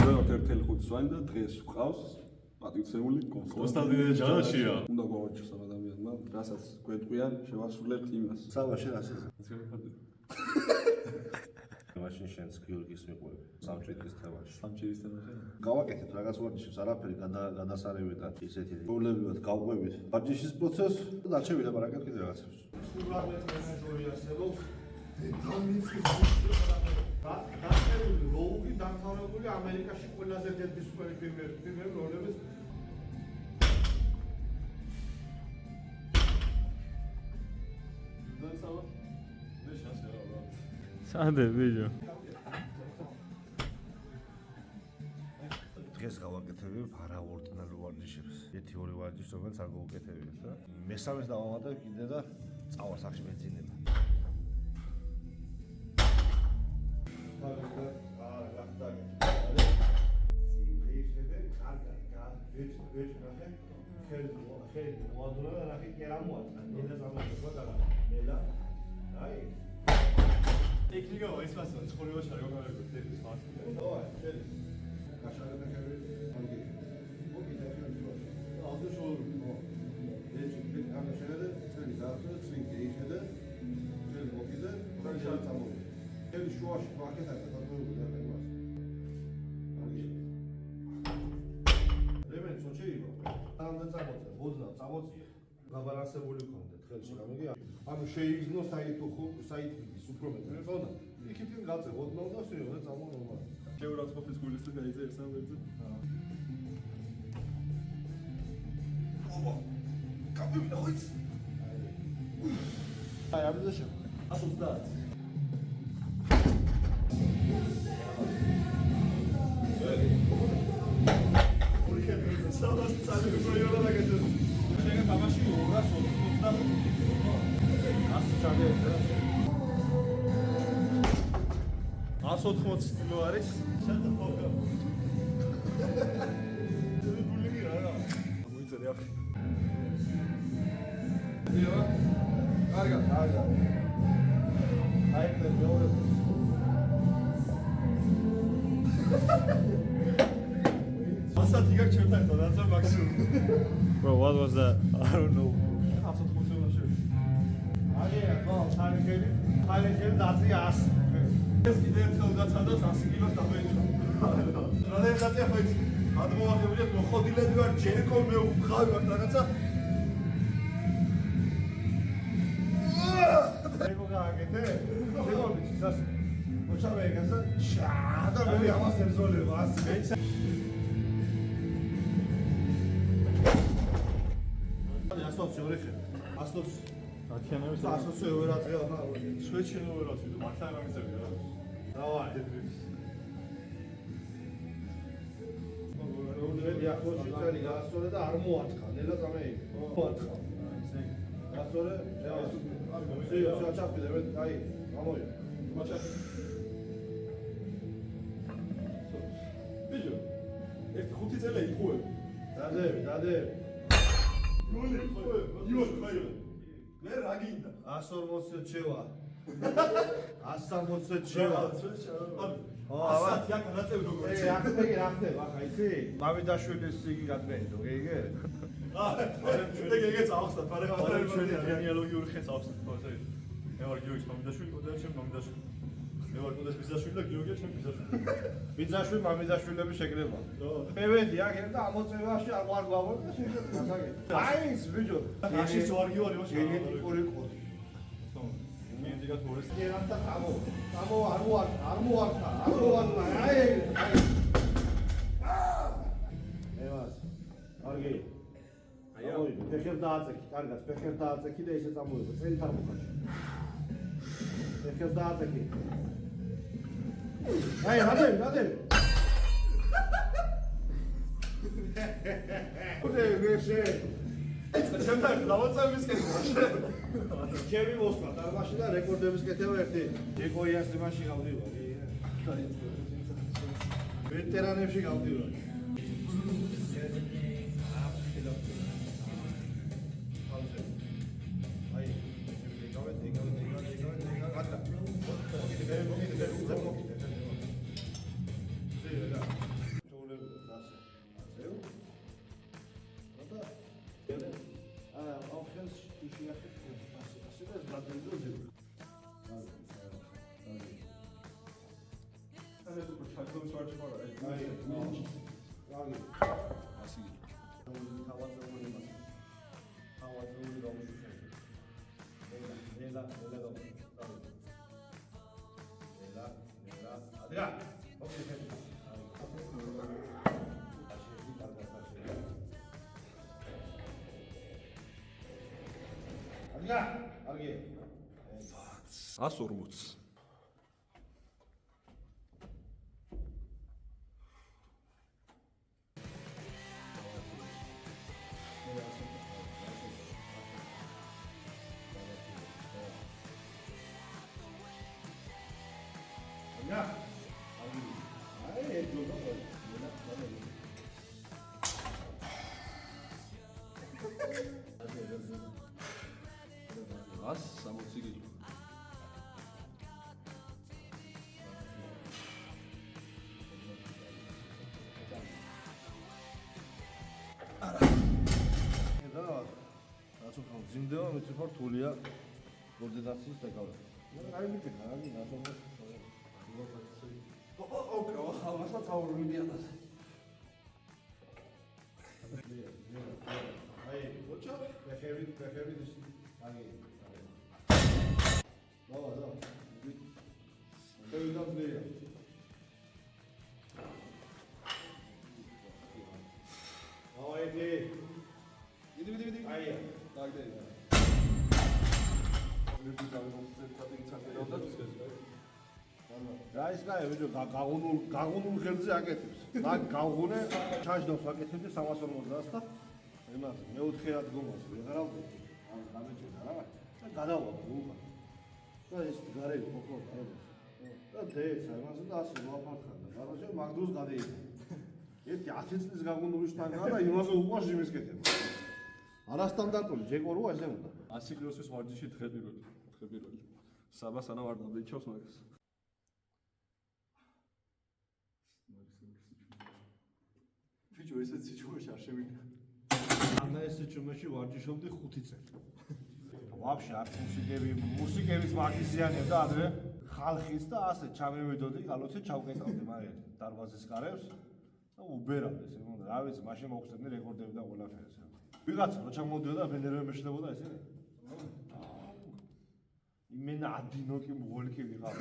ვეღარ ერთელი 5 სვანი და დღეს ვყავს პატივცემული კონსტანტინე ჯანაშია. უნდა გავარჩიოს ამ ადამიანმა, რასაც გვეტყვიან, შევასრულებთ იმას. საბაში რასის? ზოგადად. მაშინ შენს გიორგის მიყვები. სამჭრიდის თემაში. სამჭირის თემაში. გავაკეთეთ რაღაც ვარჯიშებს, არაფერი გადასარევით და ისეთი პრობლემებად გავყვებით. ვარჯიშის პროცესს და დარჩები ლაპარაკეთ კიდე რაღაცებს. ურაბეთ მენეჯერი არსებობს. დასწრებული როუგი დამთავრებული ამერიკაში ყველაზე დიდი სუპერ ფირმები რომლებიც სანდე ბიჭო. დღეს გავაკეთებ არაორდინალურ ვარჯიშებს. ერთი-ორი ვარჯიში რომელიც არ გავუკეთებიათ და მესამეს დავამატებ კიდე და წავალ სახში მეძინება. ტექნიკა ის მასა ცხოვრებაში არ გავაკეთებ ტექნიკის მასა. შუაში პაკეტად გადავიდე ამას. რემენ სოჩეიო. ამდენ წამოწე, ბოდნა წამოწია. გაბალანსებული კონდეთ ხელში გამიგი. ანუ შეიგზნო საიტის უფრო მეტი ზონა. იქით გაწე ბოდნა და სიო და წამო ნორმალი. შეურაცხყოფის გულის და გაიძე ერთ სამბერზე. ობა. გამივიდა ხოიც. აი, ამაზე შევ. 130. $180 კილო არის. მოიწერე ახლა. კარგად. აი, მეორე. ასათი გაქვს ჩემთან და that's maximum. Bro, what was that? I don't know. 150 უნდა შევში. აგია, ხო, ხალხელი დაწი 100. ეს კიდე ერთხელ გაცადოს 100 კილოს დამეჭრა. რადგან დაწია ხო იცი? ადმოაღებულია მოხოდილები ვარ, ჯერკო მე უხავი ვარ რაღაცა. ეგო გააკეთე? ეგო ვიცი, სას. მოჩავე ეგასა. და მე ამას ეზოლება 100. ათიანები ასოცირებული რაცია ხა სვეჩინოვი რაცი და მართლა გამიწევი რა. დავაი როდები ახლა შევწერი გასწორე და არ მოათხა ნელა წამეი მოათხა გასწორე ზეო ჩაჩაფიდე მე აი გამოი მაჩაფი ბიჭო ეს 5 წელი იყუები დადე როლი იყუები მე რა გინდა 140 შევა 160 შევა ასათი აქ ნაწევი როგორ ე აქ მე რა ხდება ხა იცი მამიდაშვილის იგი გადმეიდო გიგე ეგ წავხსნათ მაგრამ ჩვენი გენეალოგიური ხეც ავსეთ ხო ესე მე ვარ გიორგის მამიდაშვილი და ჩემ მამიდაშვილი მე ვარ კოდას ბიზაშვილი და გიორგია ჩემ ბიზაშვილი ბიძაშვილი მამიდაშვილები შეკრება მე ვედი აქ და ამოწევაში არ გვავარ და შეგეკრება გასაგები აიც ბიჭო აშის ვარ გიორგი ვარ გენეტიკური კოდი გენეტიკას მორეს ერანტა წამო არ მოართა აი ევას კარგი აი ფეხებს დააწექი კარგად ფეხებს დააწექი და ისე წამოიღო წელით არ მოხაჩი ფეხებს დააწექი აი რადები ოდე ვეშე ჩემთან დავაწევის კეთება ჩემი მოსვლა დარბაში და რეკორდების კეთება ერთი ეკოიას იმაში გავდივარ ვეტერანებში გავდივარ აი გავეთ ასეც გადაიდო ზებრა. ეს უფრო ჩაგდომის ვარჯი ხარ აი. აი. ასი. თავაზებული მას. თავაზებული რომელშია. ელა. ადრა. ოკეი. ადრა. არგი. 140. 야, 아니, 이거 ას 60 კილო. და რაცო ხომ ძიმდება მე თვითონ რთულია კოორდინაციის დაკავება. აი მიწა, აი ნასონოს. ოკეი, ახლა თავრუნდია და. აი, ოჩა, ფეხები ის აი. დავა. დევიდია. აი, ვიდი. აი, დაგდე. რა ის კაი ვიდეო გაღუნულ ღერძზე აკეთებს. მაგ გაღუნე ჩაჯდავს აკეთებს 350-ს და იმაზე მეოთხე ადგომას ვეღარავდი. ან გამეჭირდა რა. და გადავალ უღა. და ეს გარევი მოყოლ არა. და დეცა იმაზე და ასე მოაფარხა და გარაჟე მაგ დროს გადაიჭირა. ერთი 10 წლის გაღუნული შტანგაა და იმაზე უყვარს იმის კეთება. არასტანდარტული ჯეკო როა ესე უნდა. 100 კილოსის ვარჯიში დღე პირველი. საბას ანა ვარ დაიჩავს მაგას. ბიჭო ესეც სიჩუმეში არ შევიდა. ანა ეს სიჩუმეში ვარჯიშობდი 5 წელი. ვაფშე არც მუსიკების მაგიზიანია და ადრე ხალხის და ასე ჩამევიდოდი, გალოცე ჩავკეტავდი მაგერ დარბაზის კარებს და უბერავდი ესე უნდა. რა ვიცი, მაშინ მოხსნედი რეკორდები და ყველაფერი ესე. ვიღაცა რო ჩამოდიოდა ბენერები მეშლებოდა ესე. იმენა ადინოკი მოლკი ვიღავ.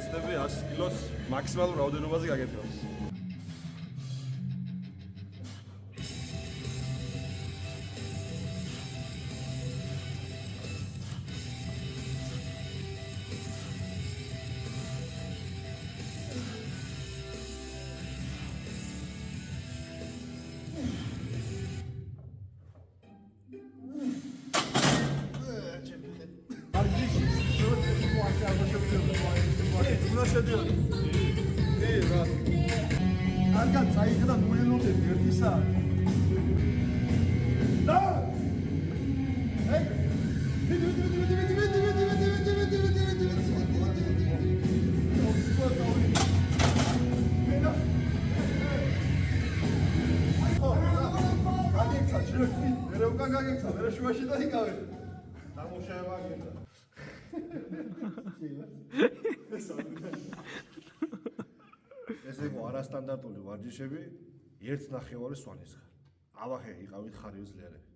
ცდები 100 კილოს მაქსიმალურ რაოდენობაზე გაკეთებას. კარგად წაიღდა მოელოდები 1 საათი. და! აი! ვიდი. გაგეცა, ჩრეფი, მე უკან გაგეცა, მე შუაში დაიკავე. დამუშავება გინდა. ესე იყო არასტანდარტული ვარჯიშები 1.5 სვანისგან. ავახე იყავით ხარივის ლერები.